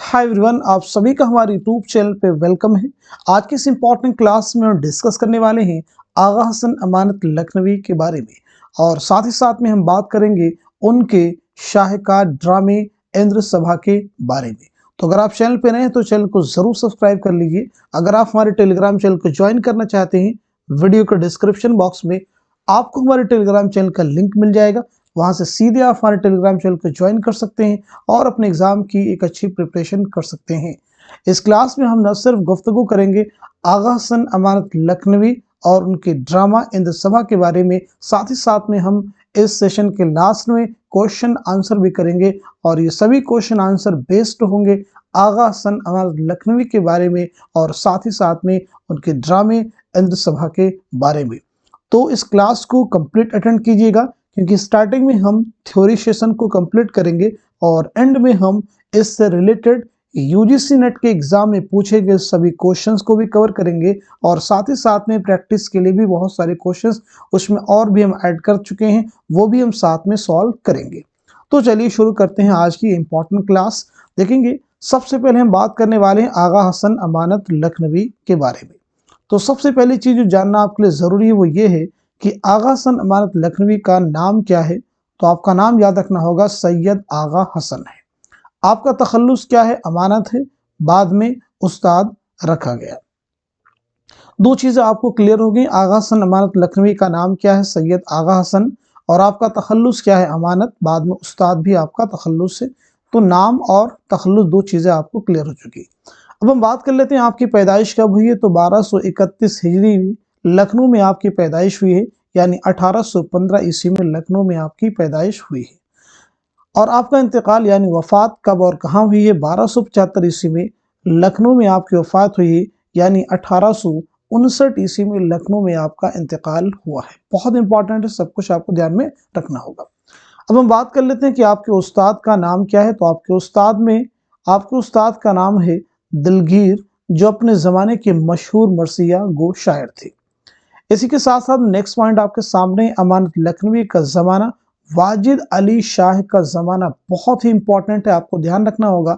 Hi everyone, आप सभी का हमारे यूट्यूब चैनल पे वेलकम है। आज की इस इम्पोर्टेंट क्लास में हम डिस्कस करने वाले हैं आगा हसन अमानत लखनवी के बारे में, और साथ ही साथ में हम बात करेंगे उनके शाहकार ड्रामे इंद्र सभा के बारे में। तो अगर आप चैनल पे नए हैं तो चैनल को जरूर सब्सक्राइब कर लीजिए। अगर आप हमारे टेलीग्राम चैनल को ज्वाइन करना चाहते हैं, वीडियो के डिस्क्रिप्शन बॉक्स में आपको हमारे टेलीग्राम चैनल का लिंक मिल जाएगा। वहां से सीधे आप हमारे टेलीग्राम चैनल को ज्वाइन कर सकते हैं और अपने एग्जाम की एक अच्छी प्रिपरेशन कर सकते हैं। इस क्लास में हम न सिर्फ गुफ्तगू करेंगे आगा हसन अमानत लखनवी और उनके ड्रामा इंद्र सभा के बारे में, साथ ही साथ में हम इस सेशन के लास्ट में क्वेश्चन आंसर भी करेंगे, और ये सभी क्वेश्चन आंसर बेस्ड होंगे आगा हसन अमानत लखनवी के बारे में और साथ ही साथ में उनके ड्रामे इंद्र सभा के बारे में। तो इस क्लास को कंप्लीट अटेंड कीजिएगा, क्योंकि स्टार्टिंग में हम थ्योरी सेशन को कंप्लीट करेंगे और एंड में हम इससे रिलेटेड यूजीसी नेट के एग्जाम में पूछे गए सभी क्वेश्चंस को भी कवर करेंगे, और साथ ही साथ में प्रैक्टिस के लिए भी बहुत सारे क्वेश्चंस उसमें और भी हम ऐड कर चुके हैं, वो भी हम साथ में सॉल्व करेंगे। तो चलिए शुरू करते हैं आज की इंपॉर्टेंट क्लास। देखेंगे सबसे पहले हम बात करने वाले हैं आगा हसन अमानत लखनवी के बारे में। तो सबसे पहली चीज जो जानना आपके लिए जरूरी है वो ये है कि आगा हसन अमानत लखनवी का नाम क्या है। तो आपका नाम याद रखना होगा सैयद आगा हसन है। आपका तखल्लुस क्या है? अमानत है, बाद में उस्ताद रखा गया। दो चीजें आपको क्लियर हो गई। आगा हसन अमानत लखनवी का नाम क्या है? सैयद आगा हसन। और आपका तखल्लुस क्या है? अमानत, बाद में उस्ताद भी आपका तखल्लुस है। तो नाम और तखल्लुस दो चीजें आपको क्लियर हो चुकी। अब हम बात कर लेते हैं आपकी पैदाइश कब हुई है। तो 1231 हिजरी लखनऊ में आपकी पैदाइश हुई है, यानी 1815 ईस्वी में लखनऊ में आपकी पैदाइश हुई है। और आपका इंतकाल यानी वफात कब और कहाँ हुई है? 1275 ईस्वी में लखनऊ में आपकी वफात हुई है, यानी 1859 ईस्वी में लखनऊ में आपका इंतकाल हुआ है। बहुत इंपॉर्टेंट है, सब कुछ आपको ध्यान में रखना होगा। अब हम बात कर लेते हैं कि आपके उस्ताद का नाम क्या है। तो आपके उस्ताद का नाम है दिलगीर, जो अपने जमाने के मशहूर मरसिया गो शायर थे। इसी के साथ साथ नेक्स्ट पॉइंट आपके सामने, अमानत लखनवी का जमाना वाजिद अली शाह का जमाना बहुत ही इंपॉर्टेंट है, आपको ध्यान रखना होगा।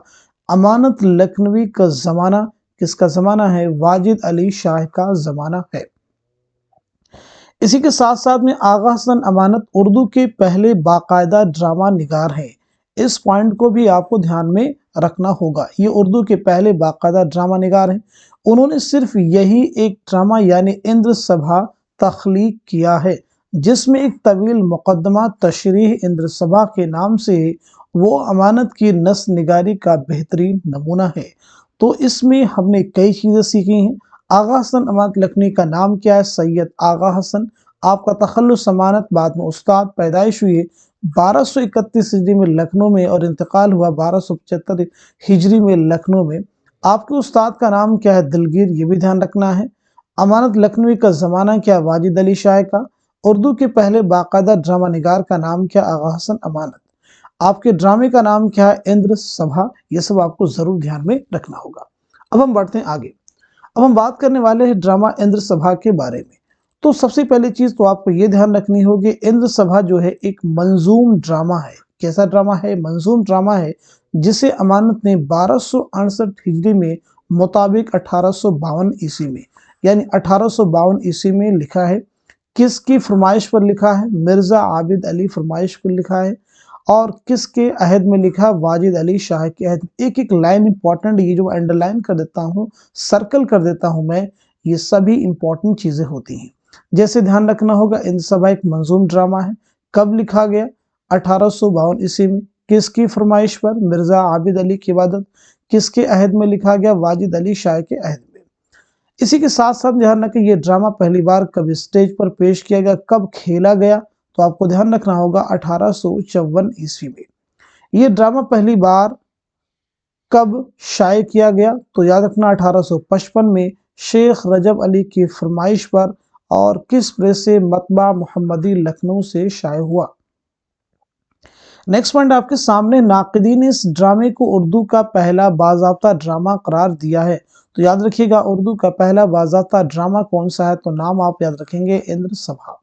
अमानत लखनवी का जमाना किसका जमाना है? वाजिद अली शाह का जमाना है। इसी के साथ साथ में आगा हसन अमानत उर्दू के पहले बाकायदा ड्रामा निगार हैं। इस पॉइंट को भी आपको ध्यान में रखना होगा। ये उर्दू के पहले बाकायदा ड्रामा निगार हैं। उन्होंने सिर्फ यही एक ड्रामा यानी इंद्र सभा तख्लीक किया है, जिसमें एक तवील मुकदमा तशरीह इंद्र सभा के नाम से वो अमानत की नस निगारी का बेहतरीन नमूना है। तो इसमें हमने कई चीजें सीखी हैं। आगा हसन अमानत लखनवी का नाम क्या है? सैयद आगा हसन। आपका तखल्लुस अमानत, बाद में उस्ताद। पैदाइश हुई 1231 हिजरी में लखनऊ में और इंतकाल हुआ 1275 हिजरी में लखनऊ में। आपके उस्ताद का नाम क्या है? दिलगीर, ये भी ध्यान रखना है। अमानत लखनवी का जमाना क्या? वाजिद अली शाह का। उर्दू के पहले बाकायदा ड्रामा निगार का नाम क्या? आगा हसन अमानत। आपके ड्रामे का नाम क्या है? इंद्र सभा। ये सब आपको जरूर ध्यान में रखना होगा। अब हम बढ़ते हैं आगे। अब हम बात करने वाले हैं ड्रामा इंद्र सभा के बारे में। तो सबसे पहली चीज तो आपको ये ध्यान रखनी होगी, इंद्र सभा जो है एक मंजूम ड्रामा है। कैसा ड्रामा है? मंजूम ड्रामा है, जिसे अमानत ने 1268 हिजरी में मुताबिक 1852 ईस्वी में, यानी 1852 ईस्वी में लिखा है। किसकी फरमाइश पर लिखा है? मिर्जा आबिद अली फरमाइश पर लिखा है। और किसके अहद में लिखा? वाजिद अली शाह के अहद। एक एक लाइन इंपॉर्टेंट, ये जो अंडरलाइन कर देता हूँ, सर्कल कर देता हूँ मैं, ये सभी इंपॉर्टेंट चीजें होती हैं। जैसे ध्यान रखना होगा, इंद्र सभा एक मंजूम ड्रामा है। कब लिखा गया? 1852 ईस्वी में। किसकी फरमाइश पर? मिर्जा आबिद अली की इबादत। किसके अहद में लिखा गया? वाजिद अली शाह के अहद में। इसी के साथ साथ ध्यान रखें, ये ड्रामा पहली बार कब स्टेज पर पेश किया गया, कब खेला गया? तो आपको ध्यान रखना होगा 1854 ईस्वी में। ये ड्रामा पहली बार कब शाये किया गया? तो याद रखना 1855 में शेख रजब अली की फरमाइश पर। और किस प्रेस से? मतबा मोहम्मदी लखनऊ से शाये हुआ। नेक्स्ट पॉइंट आपके सामने, नाक़िदीन ने इस ड्रामे को उर्दू का पहला बाज़ाब्ता ड्रामा करार दिया है। तो याद रखिएगा, उर्दू का पहला बाज़ाब्ता ड्रामा कौन सा है? तो नाम आप याद रखेंगे इंद्र सभा।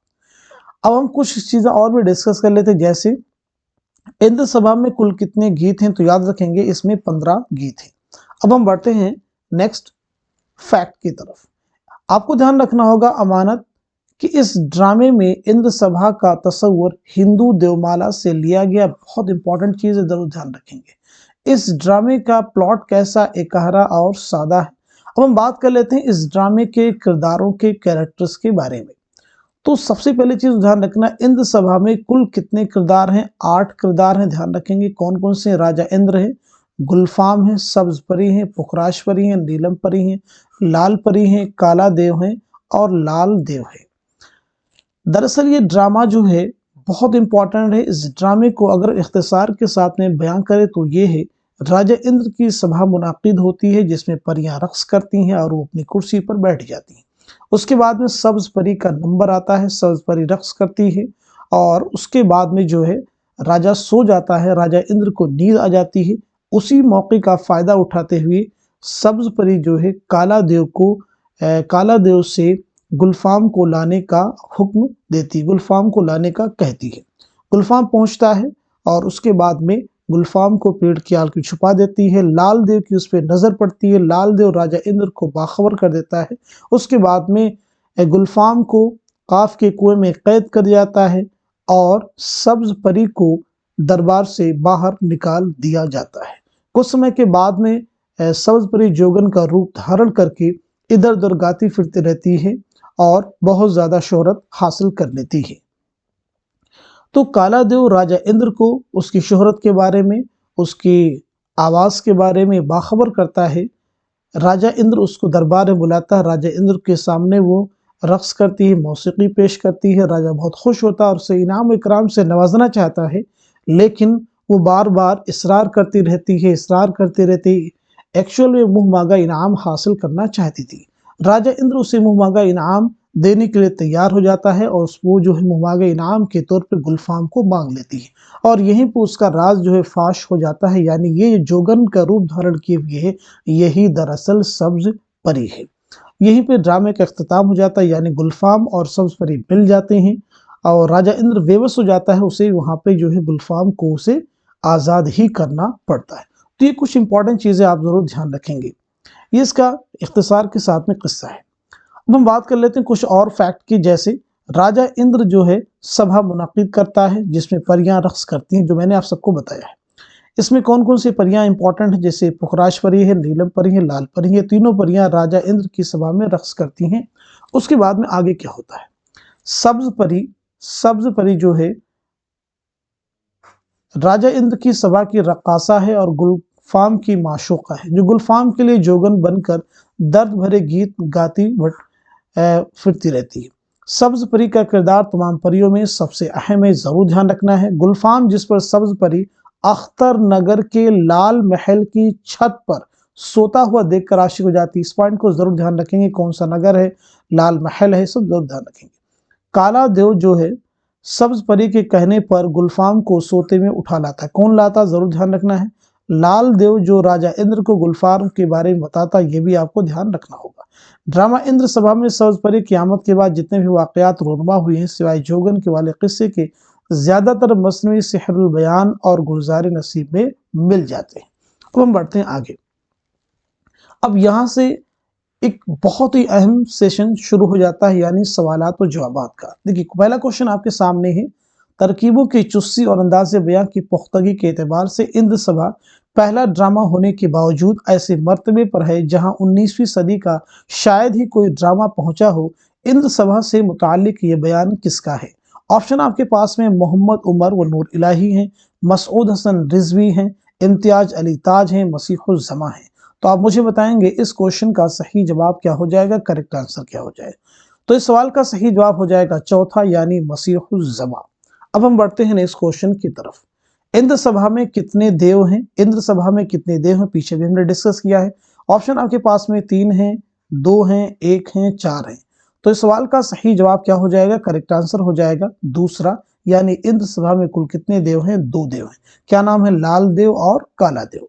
अब हम कुछ चीजें और भी डिस्कस कर लेते हैं। जैसे इंद्र सभा में कुल कितने गीत हैं? तो याद रखेंगे इसमें 15 गीत हैं। अब हम बढ़ते हैं नेक्स्ट फैक्ट की तरफ। आपको ध्यान रखना होगा अमानत कि इस ड्रामे में इंद्र सभा का तस्वुर हिंदू देवमाला से लिया गया। बहुत इंपॉर्टेंट चीज है, जरूर ध्यान रखेंगे। इस ड्रामे का प्लॉट कैसा, एकहरा और सादा है। अब हम बात कर लेते हैं इस ड्रामे के किरदारों के कैरेक्टर्स के बारे में। तो सबसे पहले चीज ध्यान रखना, इंद्र सभा में कुल कितने किरदार हैं? 8 किरदार हैं। ध्यान रखेंगे कौन कौन से। राजा इंद्र है, गुलफाम है, सब्ज परी है, पुखराश परी है, नीलम परी है, लाल परी है, काला देव है और लाल देव है। दरअसल ये ड्रामा जो है बहुत इंपॉर्टेंट है। इस ड्रामे को अगर इख्तिसार के साथ में बयान करें तो ये है, राजा इंद्र की सभा मुनाकिद होती है जिसमें परियां रक्स करती हैं और वो अपनी कुर्सी पर बैठ जाती हैं। उसके बाद में सब्ज परी का नंबर आता है, सब्ज परी रक्स करती है और उसके बाद में जो है राजा सो जाता है, राजा इंद्र को नींद आ जाती है। उसी मौके का फायदा उठाते हुए सब्ज परी जो है काला देव से गुलफाम को लाने का हुक्म देती, गुलफाम को लाने का कहती है। गुलफाम पहुंचता है और उसके बाद में गुलफाम को पेड़ की आल की छुपा देती है। लाल देव की उस पर नजर पड़ती है, लाल देव राजा इंद्र को बाखबर कर देता है। उसके बाद में गुलफाम को काफ के कुएं में कैद कर जाता है और सब्ज परी को दरबार से बाहर निकाल दिया जाता है। कुछ समय के बाद में सब्ज परी जोगन का रूप धारण करके इधर उधर गाती फिरती रहती है और बहुत ज्यादा शोहरत हासिल कर लेती है। तो काला देव राजा इंद्र को उसकी शोहरत के बारे में, उसकी आवाज के बारे में बाखबर करता है। राजा इंद्र उसको दरबार में बुलाता है। राजा इंद्र के सामने वो रक्स करती है, मौसीकी पेश करती है। राजा बहुत खुश होता है और उसे इनाम इकराम से नवाजना चाहता है, लेकिन वो बार बार इसरार करती रहती। एक्चुअल में मुंह मांगा इनाम हासिल करना चाहती थी। राजा इंद्र उसे मुंह मांगा इनाम देने के लिए तैयार हो जाता है और वो जो है मुंह मांगे इनाम के तौर पे गुलफाम को मांग लेती है और यहीं पर उसका राज जो है फाश हो जाता है। यानी ये जोगन का रूप धारण किए हुए है, यही दरअसल सब्ज परी है। यहीं पे ड्रामे का इख्तिताम हो जाता है, यानी गुलफाम और सब्ज परी मिल जाते हैं और राजा इंद्र बेबस हो जाता है। उसे वहां पे जो है गुलफाम को उसे आजाद ही करना पड़ता है। तो ये कुछ इंपॉर्टेंट चीजें आप जरूर ध्यान रखेंगे। ये इसका इख्तिसार के साथ में किस्सा है। अब हम बात कर लेते हैं कुछ और फैक्ट की, जैसे राजा इंद्र जो है सभा मुनाकिद करता है जिसमें परियां रक्स करती हैं, जो मैंने आप सबको बताया है। इसमें कौन कौन सी परियां इंपॉर्टेंट है, जैसे पुखराश परी है, नीलम परी है, लाल परी है। तीनों परियां राजा इंद्र की सभा में रक्स करती हैं। उसके बाद में आगे क्या होता है, सब्ज परी जो है राजा इंद्र की सभा की रक्कासा है और गुलफाम की माशूका है, जो गुलफाम के लिए जोगन बनकर दर्द भरे गीत गाती फिरती रहती है। सब्ज परी का किरदार तमाम परियों में सबसे अहम है, जरूर ध्यान रखना है। गुलफाम जिस पर सब्ज परी अख्तर नगर के लाल महल की छत पर सोता हुआ देखकर आशिक हो जाती है। इस पॉइंट को जरूर ध्यान रखेंगे, कौन सा नगर है, लाल महल है, सब जरूर ध्यान रखेंगे। काला देव जो है सब्ज परी के कहने पर गुलफाम को सोते में उठा लाता है। कौन लाता, जरूर ध्यान रखना है। लाल देव जो राजा इंद्र को गुलफाम के बारे में बताता, ये भी आपको ध्यान रखना होगा। ड्रामा इंद्र सभा में सब्ज परी क़यामत के बाद जितने भी वाकयात रोनमा हुए हैं, सिवाय जोगन के वाले किस्से के, ज्यादातर मसनवी सिहरुल बयान और गुलजार नसीब में मिल जाते हैं। अब हम बढ़ते हैं आगे। अब यहां से एक बहुत ही अहम सेशन शुरू हो जाता है, यानी सवालात और जवाबात का। देखिए पहला क्वेश्चन आपके सामने है, तरकीबों की चुस्ती और अंदाज बयां की पुख्तगी के एतबार से इंद्र सभा पहला ड्रामा होने के बावजूद ऐसे मर्तबे पर है जहां 19वीं सदी का शायद ही कोई ड्रामा पहुंचा हो। इंद्र सभा से मुताल्लिक ये बयान किसका है? ऑप्शन आपके पास में मोहम्मद उमर व नूर इलाही हैं, मसऊद हसन रिजवी हैं, इम्तियाज अली ताज हैं, मसीहुल जमा हैं। तो आप मुझे बताएंगे इस क्वेश्चन का सही जवाब क्या हो जाएगा, करेक्ट आंसर क्या हो जाएगा? तो इस सवाल का सही जवाब हो जाएगा चौथा, यानी मसीहुल जमा। अब हम बढ़ते हैं नेक्स्ट क्वेश्चन की तरफ। इंद्र सभा में कितने देव हैं? इंद्र सभा में कितने देव हैं पीछे भी हमने डिस्कस किया है। ऑप्शन आपके पास में 3 हैं, 2 हैं, 1 हैं, 4 हैं। तो इस सवाल का सही जवाब क्या हो जाएगा, करेक्ट आंसर हो जाएगा दूसरा, यानी इंद्र सभा में कुल कितने देव हैं? 2 देव हैं। क्या नाम है? लाल देव और काला देव।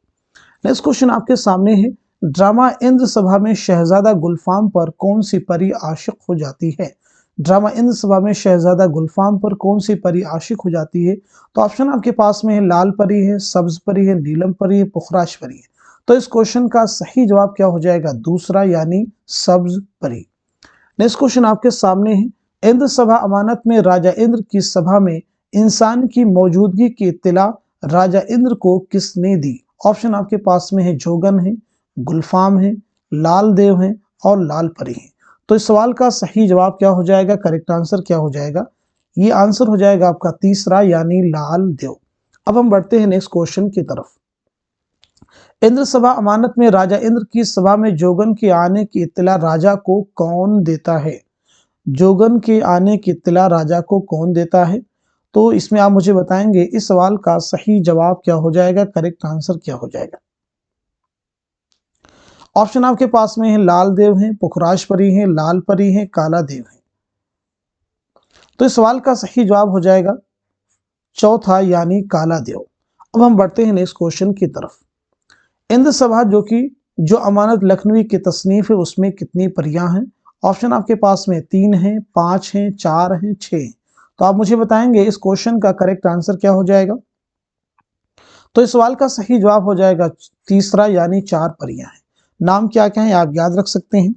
नेक्स्ट क्वेश्चन आपके सामने है, ड्रामा इंद्र सभा में शहजादा गुलफाम पर कौन सी परी आशिक हो जाती है? ड्रामा इंद्र सभा में शहजादा गुलफाम पर कौन सी परी आशिक हो जाती है? तो ऑप्शन आपके पास में है, लाल परी है, सब्ज परी है, नीलम परी है, पुखराश परी है। तो इस क्वेश्चन का सही जवाब क्या हो जाएगा? दूसरा यानी सब्ज परी। नेक्स्ट क्वेश्चन आपके सामने है, इंद्र सभा अमानत में राजा इंद्र की सभा में इंसान की मौजूदगी की इत्तला राजा इंद्र को किसने दी? ऑप्शन आपके पास में है, जोगन है, गुलफाम है, लाल देव है और लाल परी है। तो इस सवाल का सही जवाब क्या हो जाएगा? करेक्ट आंसर क्या हो जाएगा? ये आंसर हो जाएगा आपका तीसरा यानी लाल देव। अब हम बढ़ते हैं नेक्स्ट क्वेश्चन की तरफ। इंद्र सभा अमानत में राजा इंद्र की सभा में जोगन के आने की इत्तला राजा को कौन देता है? जोगन के आने की इत्तला राजा को कौन देता है? तो इसमें आप मुझे बताएंगे इस सवाल का सही जवाब क्या हो जाएगा? करेक्ट आंसर क्या हो जाएगा? ऑप्शन आपके पास में है, लाल देव है, पुखराज परी है, लाल परी है, काला देव है। तो इस सवाल का सही जवाब हो जाएगा चौथा यानी काला देव। अब हम बढ़ते हैं नेक्स्ट क्वेश्चन की तरफ। इंद्र सभा जो अमानत लखनवी की तसनीफ है उसमें कितनी परियां हैं? ऑप्शन आपके पास में 3 है, 5 है, 4 है, 6 है। तो आप मुझे बताएंगे इस क्वेश्चन का करेक्ट आंसर क्या हो जाएगा? तो इस सवाल का सही जवाब हो जाएगा तीसरा यानी 4 परियां हैं। नाम क्या क्या है आप याद रख सकते हैं,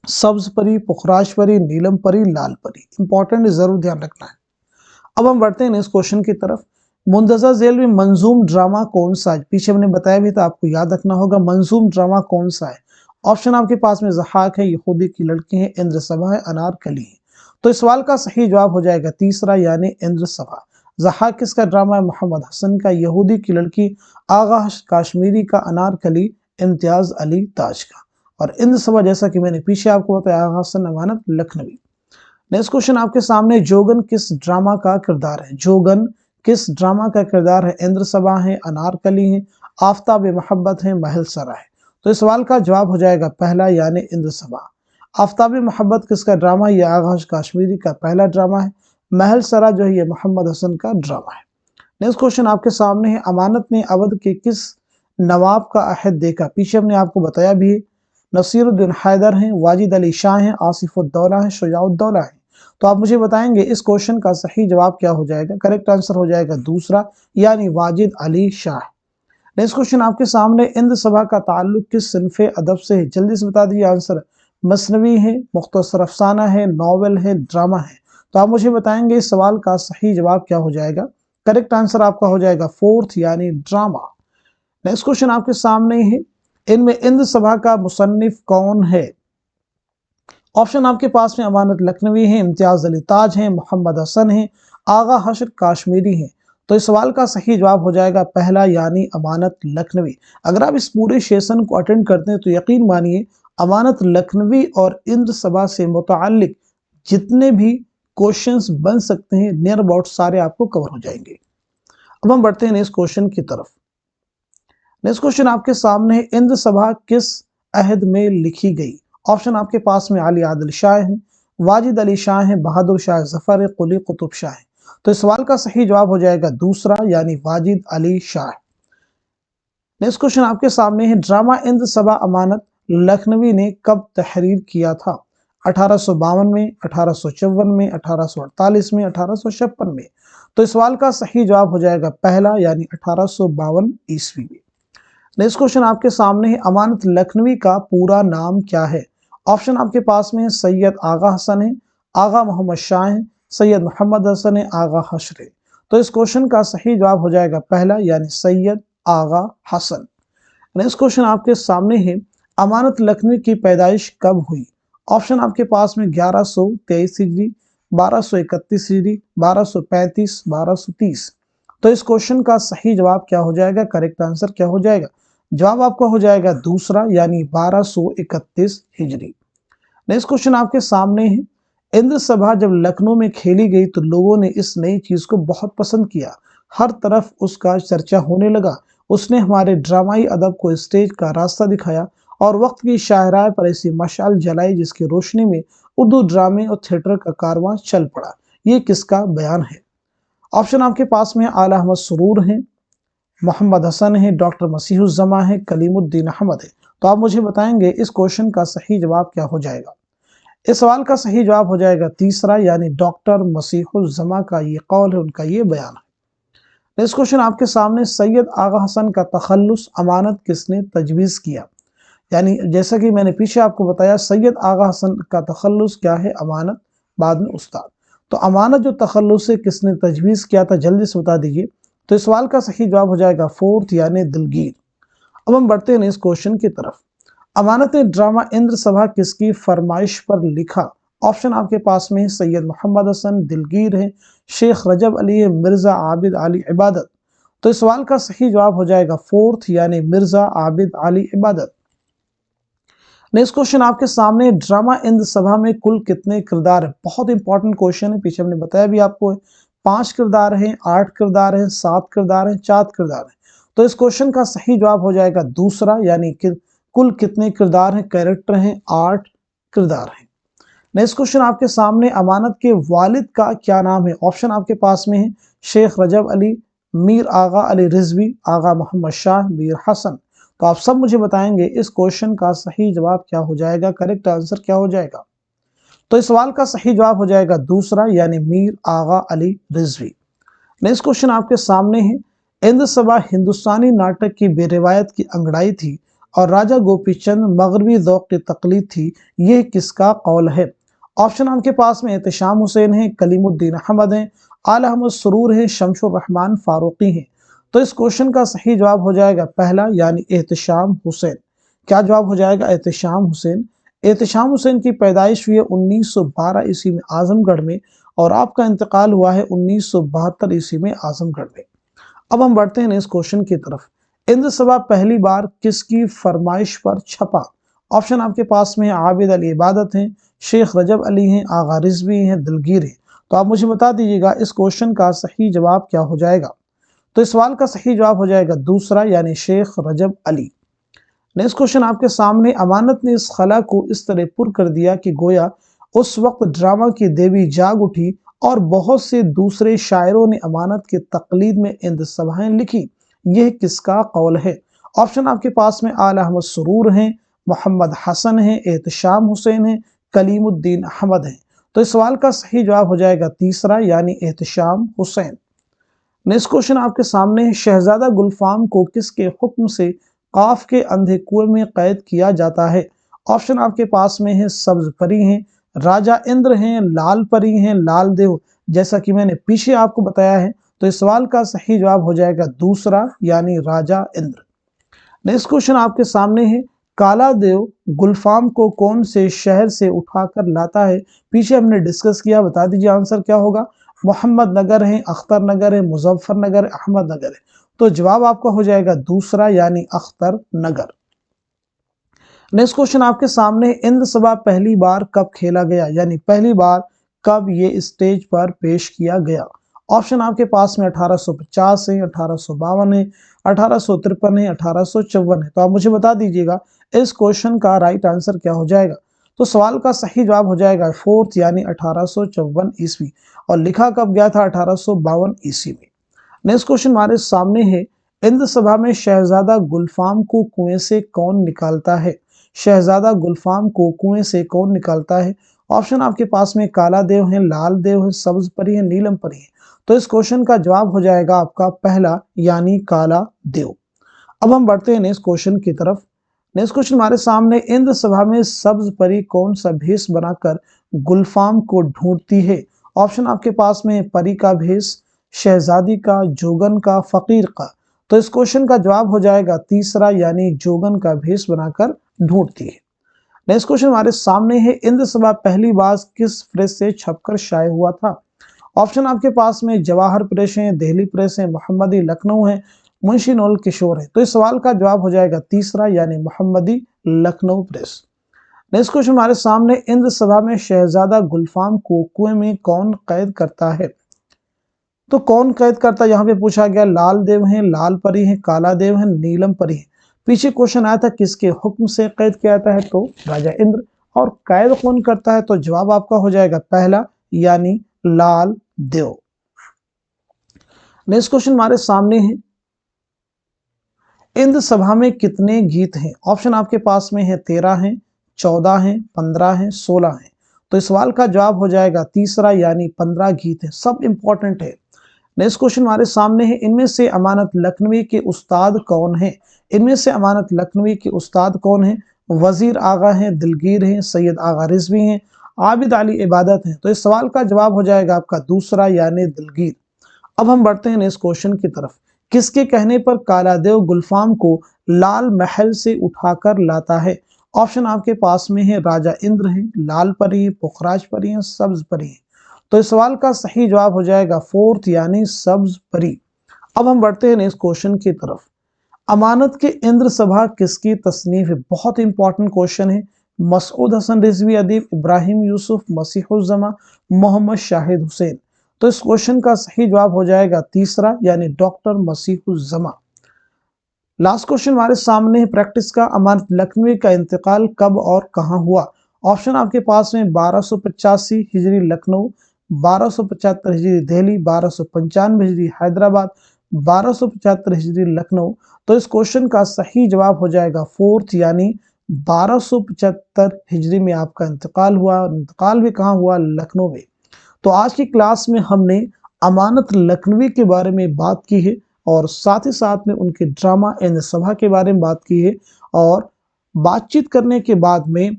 सब्ज परी, पुखराज परी, नीलम परी, लाल परी। इंपॉर्टेंट, जरूर ध्यान रखना है। अब हम बढ़ते हैं इस क्वेश्चन की तरफ। मुंतज़र झेल में मंजूम ड्रामा कौन सा है? पीछे हमने बताया भी था, आपको याद रखना होगा मंजूम ड्रामा कौन सा है। ऑप्शन आपके पास में ज़हाक है, यहूदी की लड़की है, इंद्र सभा है, अनारकली है। तो इस सवाल का सही जवाब हो जाएगा तीसरा यानी इंद्र सभा। ज़हाक किसका ड्रामा है? मोहम्मद हसन का। यहूदी की लड़की आगा काश्मीरी का। अनारकली इम्तियाज अली ताज का। और इंद्र सभा जैसा कि मैंने पीछे आपको बताया, आगा हसन अमानत लखनवी। नेक्स्ट क्वेश्चन आपके सामने, जोगन किस ड्रामा का किरदार है? जोगन किस ड्रामा का किरदार है? इंद्र सभा है, अनारकली है, आफताब मोहब्बत है, महल सरा है। तो इस सवाल का जवाब हो जाएगा पहला यानी इंद्र सभा। आफताब मोहब्बत किसका ड्रामा है? यह आगाश काश्मीरी का पहला ड्रामा है। महल सरा जो है ये मोहम्मद हसन का ड्रामा है। नेक्स्ट क्वेश्चन आपके सामने है, अमानत ने अवध के किस नवाब का अहद देखा? पीछे हमने आपको बताया भी है, नसीरुद्दीन हैदर हैं, वाजिद अली शाह हैं, आसिफुद्दौला हैं, शुजाउद्दौला हैं। तो आप मुझे बताएंगे इस क्वेश्चन का सही जवाब क्या हो जाएगा? करेक्ट आंसर हो जाएगा दूसरा यानी वाजिद अली शाह। नेक्स्ट क्वेश्चन आपके सामने, इंद्र सभा का ताल्लुक किस सिनफे अदब से है? जल्दी से बता दीजिए आंसर। मसनवी है, मुख्तसर अफसाना है, नॉवेल है, ड्रामा है। तो आप मुझे बताएंगे इस सवाल का सही जवाब क्या हो जाएगा? करेक्ट आंसर आपका हो जाएगा फोर्थ यानी ड्रामा। नेक्स्ट क्वेश्चन आपके सामने है, इनमें इंद्र सभा का मुसन्निफ कौन है? ऑप्शन आपके पास में अमानत लखनवी है, इम्तियाज अली ताज है, मोहम्मद हसन है, आगा हशर काश्मीरी है। तो इस सवाल का सही जवाब हो जाएगा पहला यानी अमानत लखनवी। अगर आप इस पूरे सेशन को अटेंड करते हैं तो यकीन मानिए अमानत लखनवी और इंद्र सभा से मुताल्लिक जितने भी क्वेश्चंस बन सकते हैं नियर अबाउट सारे आपको कवर हो जाएंगे। अब हम बढ़ते हैं नेक्स्ट क्वेश्चन की तरफ। नेक्स्ट क्वेश्चन आपके सामने है, इंद्र सभा किस अहद में लिखी गई? ऑप्शन आपके पास में अली आदिल शाह है, वाजिद अली शाह है, बहादुर शाह जफर है, कुली कुतुब शाह है। तो इस सवाल का सही जवाब हो जाएगा दूसरा यानी वाजिद अली शाह। नेक्स्ट क्वेश्चन आपके सामने है, ड्रामा इंद्र सभा अमानत लखनवी ने कब तहरीर किया था? 1852 में, 1854 में, 1848 में, 1856 में। तो इस सवाल का सही जवाब हो जाएगा पहला यानी 1852 ईस्वी में। नेक्स्ट क्वेश्चन आपके सामने है, अमानत लखनवी का पूरा नाम क्या है? ऑप्शन आपके पास में है, सैयद आगा हसन है, आगा मोहम्मद शाह है, सैयद मोहम्मद हसन है, आगा हशर है। तो इस क्वेश्चन का सही जवाब हो जाएगा पहला यानी सैयद आगा हसन। नेक्स्ट क्वेश्चन आपके सामने है, अमानत लखनवी की पैदाइश कब हुई? ऑप्शन आपके पास में 1123 हिजरी, 1231 हिजरी, 1235, 1230। तो इस क्वेश्चन का सही जवाब क्या हो जाएगा? करेक्ट आंसर क्या हो जाएगा? जवाब आपका हो जाएगा दूसरा यानी 1231 हिजरी। नेक्स्ट क्वेश्चन आपके सामने है, इंद्र सभा जब लखनऊ में खेली गई तो लोगों ने इस नई चीज को बहुत पसंद किया, हर तरफ उसका चर्चा होने लगा। उसने हमारे ड्रामाई अदब को स्टेज का रास्ता दिखाया और वक्त की शाहराह पर ऐसी मशाल जलाई जिसकी रोशनी में उर्दू ड्रामे और थिएटर का कारवां चल पड़ा। ये किसका बयान है? ऑप्शन आपके पास में आला अहमद सुरूर है, मोहम्मद हसन है, डॉक्टर मसीहुज़्ज़मा है, कलीमुद्दीन अहमद है। तो आप मुझे बताएंगे इस क्वेश्चन का सही जवाब क्या हो जाएगा? इस सवाल का सही जवाब हो जाएगा तीसरा यानी डॉक्टर मसीहुज़्ज़मा का ये कौल है, उनका ये बयान है। नेक्स्ट क्वेश्चन आपके सामने, सैयद आगा हसन का तखल्लुस अमानत किसने तजवीज़ किया? यानी जैसा कि मैंने पीछे आपको बताया, सैयद आगा हसन का तखल्लुस क्या है? अमानत, बाद में उस्ताद। तो अमानत जो तखल्लुस है किसने तजवीज़ किया था, जल्दी से बता दीजिए। तो इस सवाल का सही जवाब हो जाएगा फोर्थ यानी दिलगीर। अब हम बढ़ते हैं इस क्वेश्चन की तरफ। अमानत ड्रामा इंद्र सभा किसकी फरमाइश पर लिखा? ऑप्शन आपके पास में सैयद मोहम्मद हसन, दिलगीर है, शेख रजब अली है, मिर्जा आबिद अली इबादत। तो इस सवाल का सही जवाब हो जाएगा फोर्थ यानी मिर्जा आबिद अली इबादत। नेक्स्ट क्वेश्चन आपके सामने, ड्रामा इंद्र सभा में कुल कितने किरदार है? बहुत इंपॉर्टेंट क्वेश्चन है, पीछे हमने बताया भी आपको है। 5 किरदार हैं, 8 किरदार हैं, 7 किरदार हैं, 4 किरदार हैं। तो इस क्वेश्चन का सही जवाब हो जाएगा दूसरा यानी कि कुल कितने किरदार हैं, कैरेक्टर हैं? 8 किरदार हैं। नेक्स्ट क्वेश्चन आपके सामने, अमानत के वालिद का क्या नाम है? ऑप्शन आपके पास में है शेख रजब अली, मीर आगा अली रिजवी, आगा मोहम्मद शाह, मीर हसन। तो आप सब मुझे बताएंगे इस क्वेश्चन का सही जवाब क्या हो जाएगा, करेक्ट आंसर क्या हो जाएगा? तो इस सवाल का सही जवाब हो जाएगा दूसरा यानी मीर आगा अली रिजवी। नेक्स्ट क्वेश्चन आपके सामने है, इंद्र सभा हिंदुस्तानी नाटक की बेरिवायत की अंगड़ाई थी और राजा गोपीचंद मगरबी ज़ौक़ की तकलीद थी, यह किसका कौल है? ऑप्शन आपके पास में एहतशाम हुसैन है, कलीमुद्दीन अहमद है, आला अहमद सुरूर है, शमशुर रहमान फारूकी है। तो इस क्वेश्चन का सही जवाब हो जाएगा पहला यानी एहतशाम हुसैन। क्या जवाब हो जाएगा? एहतशाम हुसैन। एहतशाम हुसैन की पैदाइश हुई है 1912 ईस्वी में आजमगढ़ में और आपका इंतकाल हुआ है 1972 ईस्वी में आजमगढ़ में। अब हम बढ़ते हैं इस क्वेश्चन की तरफ। इंद्र सभा पहली बार किसकी फरमाइश पर छपा? ऑप्शन आपके पास में आबिद अली इबादत हैं, शेख रजब अली हैं, आगा रिजवी हैं, दिलगीर हैं। तो आप मुझे बता दीजिएगा इस क्वेश्चन का सही जवाब क्या हो जाएगा? तो इस सवाल का सही जवाब हो जाएगा दूसरा यानी शेख रजब अली। नेक्स्ट क्वेश्चन आपके सामने, अमानत ने इस खला को इस तरह पुर कर दिया कि गोया उस वक्त ड्रामा की देवी जाग उठी और बहुत से दूसरे शायरों ने अमानत के तकलीद में इंद्र सभाएं लिखी, यह किसका कौल है? ऑप्शन आपके पास में आला अहमद सुरूर हैं, मोहम्मद हसन हैं, एहतशाम हुसैन हैं, कलीमुद्दीन अहमद हैं। तो इस सवाल का सही जवाब हो जाएगा तीसरा यानी एहतशाम हुसैन। नेक्स्ट क्वेश्चन आपके सामने है, शहजादा गुलफाम को किसके हुक्म से काफ के अंधे कुएं में कैद किया जाता है? ऑप्शन आपके पास में है सब्ज परी हैं, राजा इंद्र हैं, लाल परी हैं, लाल देव। जैसा कि मैंने पीछे आपको बताया है, तो इस सवाल का सही जवाब हो जाएगा दूसरा यानी राजा इंद्र। नेक्स्ट क्वेश्चन आपके सामने है, काला देव गुलफाम को कौन से शहर से उठाकर लाता है? पीछे हमने डिस्कस किया, बता दीजिए आंसर क्या होगा? मोहम्मद नगर है, अख्तर नगर है, मुजफ्फर नगर, अहमद नगर है। तो जवाब आपका हो जाएगा दूसरा यानी अख्तर नगर। नेक्स्ट क्वेश्चन आपके सामने, इंद्र सभा पहली बार कब खेला गया? यानी पहली बार कब ये स्टेज पर पेश किया गया? ऑप्शन आपके पास में 1850 है, 1852 है, 1853 है, 1854 है। तो आप मुझे बता दीजिएगा इस क्वेश्चन का राइट आंसर क्या हो जाएगा? तो सवाल का सही जवाब हो जाएगा फोर्थ यानी 1854 ईस्वी। और लिखा कब गया था? 1852 ईस्वी में। नेक्स्ट क्वेश्चन हमारे सामने है, इंद्र सभा में शहजादा गुलफाम को कुएं से कौन निकालता है? शहजादा गुलफाम को कुएं से कौन निकालता है? ऑप्शन आपके पास में काला देव है, लाल देव है, सब्ज परी है, नीलम परी है। तो इस क्वेश्चन का जवाब हो जाएगा आपका पहला यानी काला देव। अब हम बढ़ते हैं नेक्स्ट क्वेश्चन की तरफ। नेक्स्ट क्वेश्चन हमारे सामने, इंद्र सभा में सब्ज परी कौन सा भेष बनाकर गुलफाम को ढूंढती है? ऑप्शन आपके पास में परी का भेष, शहजादी का, जोगन का, फकीर का। तो इस क्वेश्चन का जवाब हो जाएगा तीसरा यानी जोगन का भेष बनाकर ढूंढती है। नेक्स्ट क्वेश्चन हमारे सामने है, इंद्र सभा पहली बार किस प्रेस से छपकर शाये हुआ था? ऑप्शन आपके पास में जवाहर प्रेस है, दिल्ली प्रेस है, मोहम्मदी लखनऊ है, मुंशी नौल किशोर है। तो इस सवाल का जवाब हो जाएगा तीसरा यानी मोहम्मदी लखनऊ प्रेस। नेक्स्ट क्वेश्चन हमारे सामने, इंद्र सभा में शहजादा गुलफाम को कुएं में कौन कैद करता है? तो कौन कैद करता है यहाँ पे पूछा गया। लाल देव हैं, लाल परी हैं, काला देव हैं, नीलम परी है। पीछे क्वेश्चन आया था किसके हुक्म से कैद किया जाता है? तो राजा इंद्र। और कैद कौन करता है? तो जवाब आपका हो जाएगा पहला यानी लाल देव। नेक्स्ट क्वेश्चन हमारे सामने है, इंद्र सभा में कितने गीत हैं? ऑप्शन आपके पास में है 13 हैं, 14 हैं, 15 हैं, 16 हैं। तो इस सवाल का जवाब हो जाएगा तीसरा यानी 15 गीत है। सब इंपॉर्टेंट है। नेक्स्ट क्वेश्चन हमारे सामने है, इनमें से अमानत लखनवी के उस्ताद कौन है? इनमें से अमानत लखनवी के उस्ताद कौन है? वजीर आगा हैं, दिलगीर हैं, सैयद आगा रिजवी हैं, आबिद अली इबादत हैं। तो इस सवाल का जवाब हो जाएगा आपका दूसरा यानी दिलगीर। अब हम बढ़ते हैं नेक्स्ट क्वेश्चन की तरफ। किसके कहने पर कालादेव गुलफाम को लाल महल से उठाकर लाता है? ऑप्शन आपके पास में है, राजा इंद्र है, लाल परी है, पुखराज परी है, सब्ज परी है। तो इस सवाल का सही जवाब हो जाएगा फोर्थ यानी सब्ज परी। अब हम बढ़ते हैं नेक्स्ट क्वेश्चन की तरफ। अमानत के इंद्र सभा किसकी तसनीफ है? बहुत इंपॉर्टेंट क्वेश्चन है। मसूद हसन रिजवी अदीब, इब्राहिम यूसुफ, मसीहुज्जमा, मोहम्मद शाहिद हुसैन। तो इस क्वेश्चन का सही जवाब हो जाएगा तीसरा यानी डॉक्टर मसीहुज्जमा। लास्ट क्वेश्चन हमारे सामने है प्रैक्टिस का। अमानत लखनवी का इंतकाल कब और कहां हुआ? ऑप्शन आपके पास में 1285 हिजरी लखनऊ, 1275 हिजरी दिल्ली, 1295 हिजरी हैदराबाद, 1275 हिजरी लखनऊ। तो इस क्वेश्चन का सही जवाब हो जाएगा फोर्थ यानी 1275 हिजरी में आपका इंतकाल हुआ। इंतकाल भी कहाँ हुआ? लखनऊ में। तो आज की क्लास में हमने अमानत लखनवी के बारे में बात की है और साथ ही साथ में उनके ड्रामा एंड सभा के बारे में बात की है। और बातचीत करने के बाद में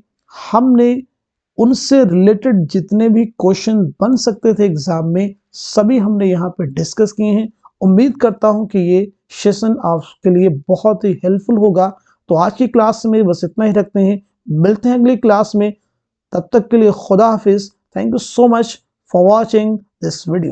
हमने उनसे रिलेटेड जितने भी क्वेश्चन बन सकते थे एग्जाम में सभी हमने यहाँ पे डिस्कस किए हैं। उम्मीद करता हूँ कि ये सेशन आपके लिए बहुत ही हेल्पफुल होगा। तो आज की क्लास में बस इतना ही रखते हैं, मिलते हैं अगली क्लास में। तब तक के लिए खुदा हाफिज। Thank you so much for watching this video.